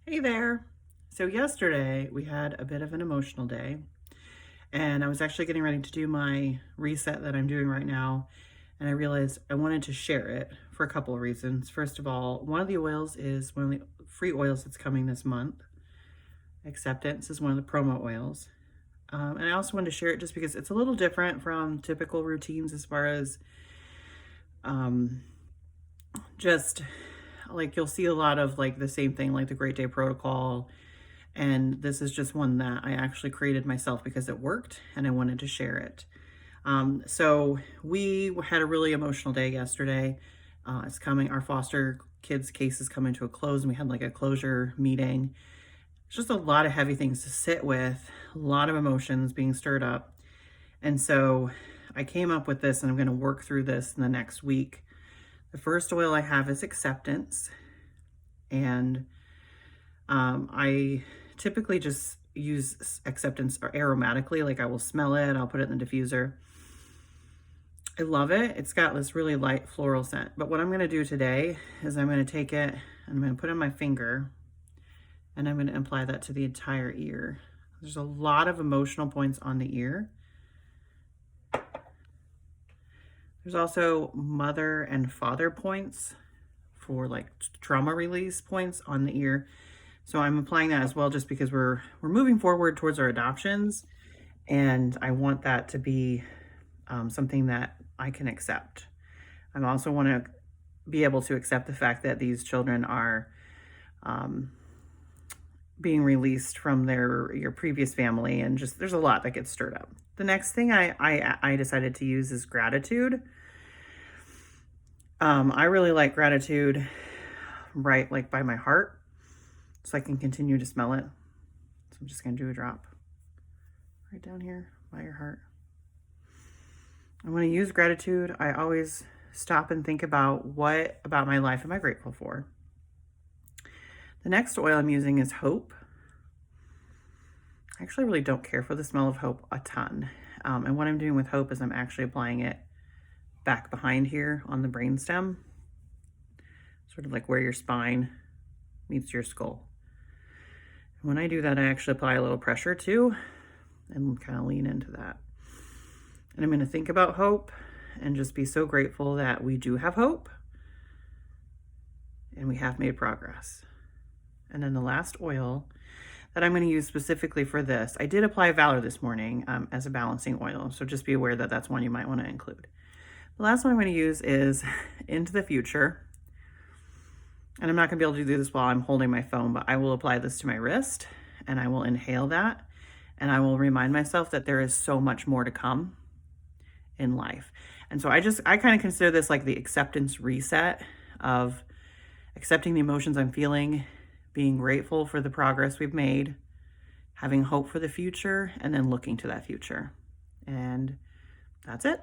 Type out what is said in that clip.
Hey there. So yesterday we had a bit of an emotional day, and I was actually getting ready to do my reset that I'm doing right now, and I realized I wanted to share it for a couple of reasons. First of all, one of the oils is one of the free oils that's coming this month. Acceptance is one of the promo oils. And I also wanted to share it just because it's a little different from typical routines as far as um, just like you'll see a lot of like the same thing, like the Great Day Protocol. And this is just one that I actually created myself because it worked and I wanted to share it. So we had a really emotional day yesterday. It's coming, our foster kids case is coming to a close, and we had like a closure meeting. It's just a lot of heavy things to sit with, a lot of emotions being stirred up. And so I came up with this and I'm going to work through this in the next week. The first oil I have is acceptance. And I typically just use acceptance or aromatically, like I will smell it, I'll put it in the diffuser. I love it. It's got this really light floral scent. But what I'm going to do today is I'm going to take it and I'm going to put it on my finger and I'm going to apply that to the entire ear. There's a lot of emotional points on the ear. There's also mother and father points for like trauma release points on the ear. So I'm applying that as well just because we're moving forward towards our adoptions, and I want that to be something that I can accept. I also want to be able to accept the fact that these children are being released from your previous family, and just there's a lot that gets stirred up. The next thing I decided to use is gratitude. I really like gratitude right like by my heart, so I can continue to smell it. So I'm just going to do a drop right down here by your heart. And when I use gratitude, I always stop and think about what about my life am I grateful for. The next oil I'm using is hope. I actually really don't care for the smell of hope a ton. And what I'm doing with hope is I'm actually applying it back behind here on the brainstem, sort of like where your spine meets your skull. When I do that, I actually apply a little pressure too and kind of lean into that. And I'm going to think about hope and just be so grateful that we do have hope and we have made progress. And then the last oil that I'm going to use specifically for this, I did apply Valor this morning as a balancing oil. So just be aware that that's one you might want to include. The last one I'm going to use is Into the Future. And I'm not going to be able to do this while I'm holding my phone, but I will apply this to my wrist and I will inhale that. And I will remind myself that there is so much more to come in life. And so I kind of consider this like the acceptance reset of accepting the emotions I'm feeling, being grateful for the progress we've made, having hope for the future, and then looking to that future. And that's it.